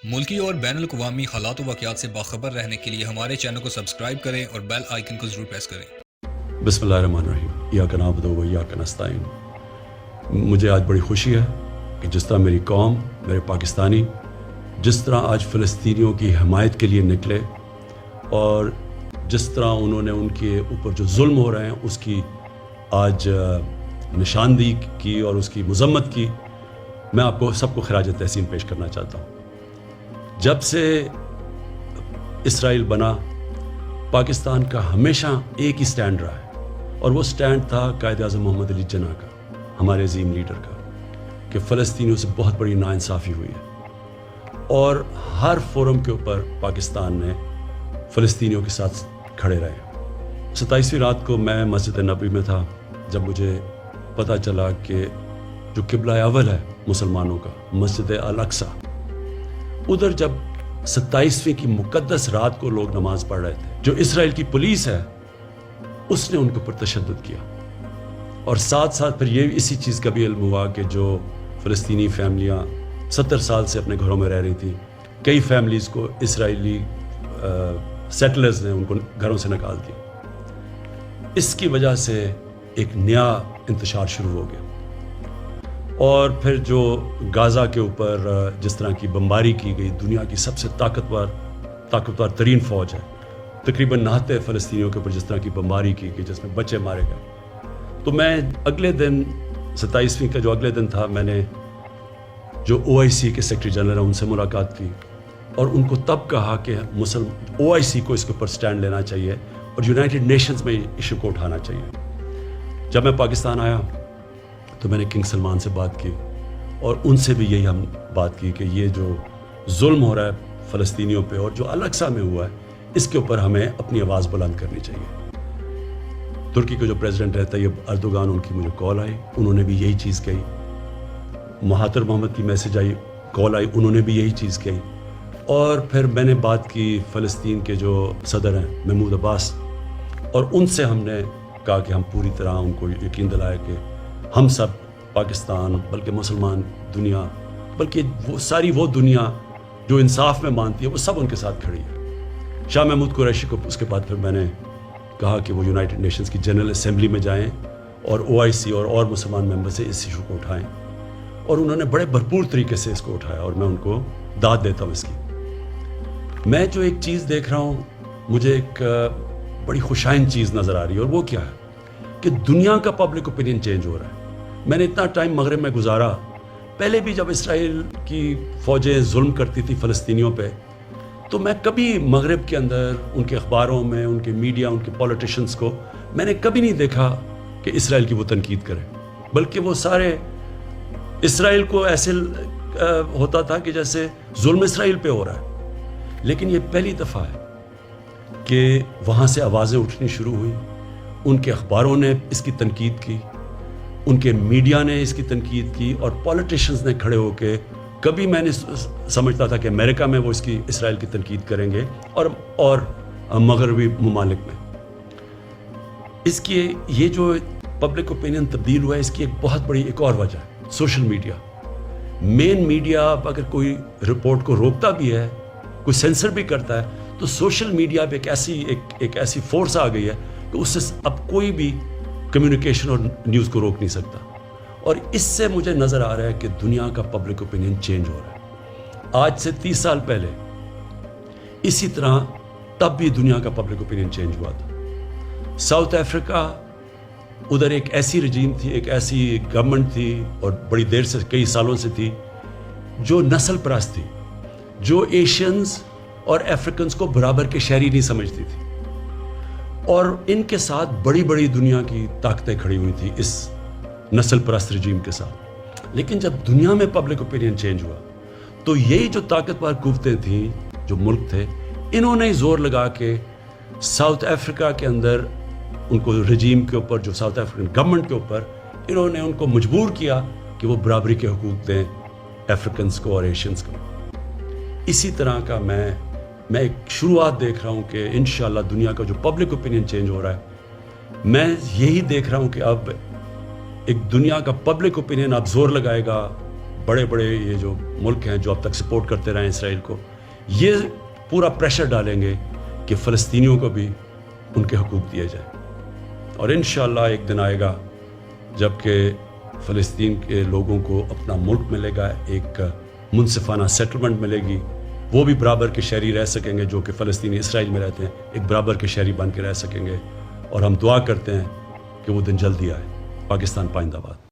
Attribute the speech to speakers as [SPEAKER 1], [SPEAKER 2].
[SPEAKER 1] ملکی اور بین الاقوامی حالات و واقعات سے باخبر رہنے کے لیے ہمارے چینل کو سبسکرائب کریں اور بیل آئیکن کو ضرور پریس کریں۔
[SPEAKER 2] بسم اللہ الرحمن الرحیم، ایاک نعبد و ایاک نستعین۔ مجھے آج بڑی خوشی ہے کہ جس طرح میری قوم، میرے پاکستانی جس طرح آج فلسطینیوں کی حمایت کے لیے نکلے اور جس طرح انہوں نے ان کے اوپر جو ظلم ہو رہے ہیں اس کی آج نشاندہی کی اور اس کی مذمت کی، میں آپ کو سب کو خراج تحسین پیش کرنا چاہتا ہوں۔ جب سے اسرائیل بنا، پاکستان کا ہمیشہ ایک ہی سٹینڈ رہا ہے، اور وہ سٹینڈ تھا قائد اعظم محمد علی جناح کا، ہمارے عظیم لیڈر کا، کہ فلسطینیوں سے بہت بڑی ناانصافی ہوئی ہے، اور ہر فورم کے اوپر پاکستان نے فلسطینیوں کے ساتھ کھڑے رہے۔ 27ویں رات کو میں مسجد نبوی میں تھا جب مجھے پتہ چلا کہ جو قبلہ اول ہے مسلمانوں کا، مسجد الاقصی، ادھر جب 27ویں کی مقدس رات کو لوگ نماز پڑھ رہے تھے، جو اسرائیل کی پولیس ہے اس نے ان کے اوپر تشدد کیا، اور ساتھ ساتھ پھر یہ اسی چیز کا بھی علم ہوا کہ جو فلسطینی فیملیاں 70 سال سے اپنے گھروں میں رہ رہی تھیں، کئی فیملیز کو اسرائیلی سیٹلرز نے ان کو گھروں سے نکال دیا۔ اس کی وجہ سے ایک نیا انتشار شروع ہو گیا، اور پھر جو غازہ کے اوپر جس طرح کی بمباری کی گئی، دنیا کی سب سے طاقتور ترین فوج ہے، تقریباً نہتے فلسطینیوں کے اوپر جس طرح کی بمباری کی گئی جس میں بچے مارے گئے، تو میں اگلے دن 27ویں کا جو اگلے دن تھا، میں نے جو OIC کے سیکرٹری جنرل ہیں ان سے ملاقات کی، اور ان کو تب کہا کہ OIC کو اس کے اوپر سٹینڈ لینا چاہیے اور یونائٹڈ نیشنز میں ایشو کو اٹھانا چاہیے۔ جب میں پاکستان آیا تو میں نے کنگ سلمان سے بات کی، اور ان سے بھی یہی ہم بات کی کہ یہ جو ظلم ہو رہا ہے فلسطینیوں پہ اور جو الاقصی میں ہوا ہے، اس کے اوپر ہمیں اپنی آواز بلند کرنی چاہیے۔ ترکی کے جو پریزیڈنٹ ہے طیب اردوغان، ان کی مجھے کال آئی، انہوں نے بھی یہی چیز کہی۔ مہاتر محمد کی میسج آئی، کال آئی، انہوں نے بھی یہی چیز کہی۔ اور پھر میں نے بات کی فلسطین کے جو صدر ہیں محمود عباس، اور ان سے ہم نے کہا کہ ہم پوری طرح ان کو یقین دلایا کہ ہم سب پاکستان، بلکہ مسلمان دنیا، بلکہ وہ دنیا جو انصاف میں مانتی ہے، وہ سب ان کے ساتھ کھڑی ہے۔ شاہ محمود قریشی کو اس کے بعد پھر میں نے کہا کہ وہ یونائٹڈ نیشنز کی جنرل اسمبلی میں جائیں اور OIC اور مسلمان ممبر سے اس ایشو کو اٹھائیں، اور انہوں نے بڑے بھرپور طریقے سے اس کو اٹھایا، اور میں ان کو داد دیتا ہوں اس کی۔ میں جو ایک چیز دیکھ رہا ہوں، مجھے ایک بڑی خوشائن چیز نظر آ رہی ہے، اور وہ کیا ہے کہ دنیا کا پبلک اوپینین چینج ہو رہا ہے۔ میں نے اتنا ٹائم مغرب میں گزارا، پہلے بھی جب اسرائیل کی فوجیں ظلم کرتی تھی فلسطینیوں پہ، تو میں کبھی مغرب کے اندر ان کے اخباروں میں، ان کے میڈیا، ان کے پولیٹیشنز کو میں نے کبھی نہیں دیکھا کہ اسرائیل کی وہ تنقید کرے، بلکہ وہ سارے اسرائیل کو ایسے ہوتا تھا کہ جیسے ظلم اسرائیل پہ ہو رہا ہے۔ لیکن یہ پہلی دفعہ ہے کہ وہاں سے آوازیں اٹھنی شروع ہوئیں، ان کے اخباروں نے اس کی تنقید کی، ان کے میڈیا نے اس کی تنقید کی، اور پولیٹیشنز نے کھڑے ہو کے، کبھی میں نے سمجھتا تھا کہ امریکہ میں وہ اس کی اسرائیل کی تنقید کریں گے، اور مغربی ممالک میں۔ اس کی یہ جو پبلک اوپینین تبدیل ہوا ہے، اس کی ایک بہت بڑی ایک اور وجہ ہے سوشل میڈیا۔ مین میڈیا اگر کوئی رپورٹ کو روکتا بھی ہے، کوئی سینسر بھی کرتا ہے، تو سوشل میڈیا پہ ایک ایسی فورس آ گئی ہے کہ اس سے اب کوئی بھی کمیونیکیشن اور نیوز کو روک نہیں سکتا، اور اس سے مجھے نظر آ رہا ہے کہ دنیا کا پبلک اوپینین چینج ہو رہا ہے۔ آج سے 30 سال پہلے اسی طرح تب بھی دنیا کا پبلک اوپینین چینج ہوا تھا۔ ساؤتھ افریقہ، ادھر ایک ایسی رجیم تھی، ایک ایسی گورنمنٹ تھی، اور بڑی دیر سے، کئی سالوں سے تھی، جو نسل پرست تھی، جو ایشینز اور افریقنز کو برابر کے شہری نہیں سمجھتی تھی، اور ان کے ساتھ بڑی بڑی دنیا کی طاقتیں کھڑی ہوئی تھیں اس نسل پرست رجیم کے ساتھ۔ لیکن جب دنیا میں پبلک اوپینین چینج ہوا، تو یہی جو طاقتور قوتیں تھیں، جو ملک تھے، انہوں نے زور لگا کے ساؤتھ افریقہ کے اندر ان کو رجیم کے اوپر، جو ساؤتھ افریقن گورنمنٹ کے اوپر، انہوں نے ان کو مجبور کیا کہ وہ برابری کے حقوق دیں افریقنز کو اور ایشینز کو۔ اسی طرح کا میں ایک شروعات دیکھ رہا ہوں کہ انشاءاللہ دنیا کا جو پبلک اوپینین چینج ہو رہا ہے، میں یہی دیکھ رہا ہوں کہ اب ایک دنیا کا پبلک اوپینین اب زور لگائے گا بڑے بڑے یہ جو ملک ہیں جو اب تک سپورٹ کرتے رہے ہیں اسرائیل کو، یہ پورا پریشر ڈالیں گے کہ فلسطینیوں کو بھی ان کے حقوق دیے جائیں. اور انشاءاللہ ایک دن آئے گا جب کہ فلسطین کے لوگوں کو اپنا ملک ملے گا، ایک منصفانہ سیٹلمنٹ ملے گی، وہ بھی برابر کے شہری رہ سکیں گے جو کہ فلسطینی اسرائیل میں رہتے ہیں، ایک برابر کے شہری بن کے رہ سکیں گے. اور ہم دعا کرتے ہیں کہ وہ دن جلدی آئے. پاکستان پائندہ باد.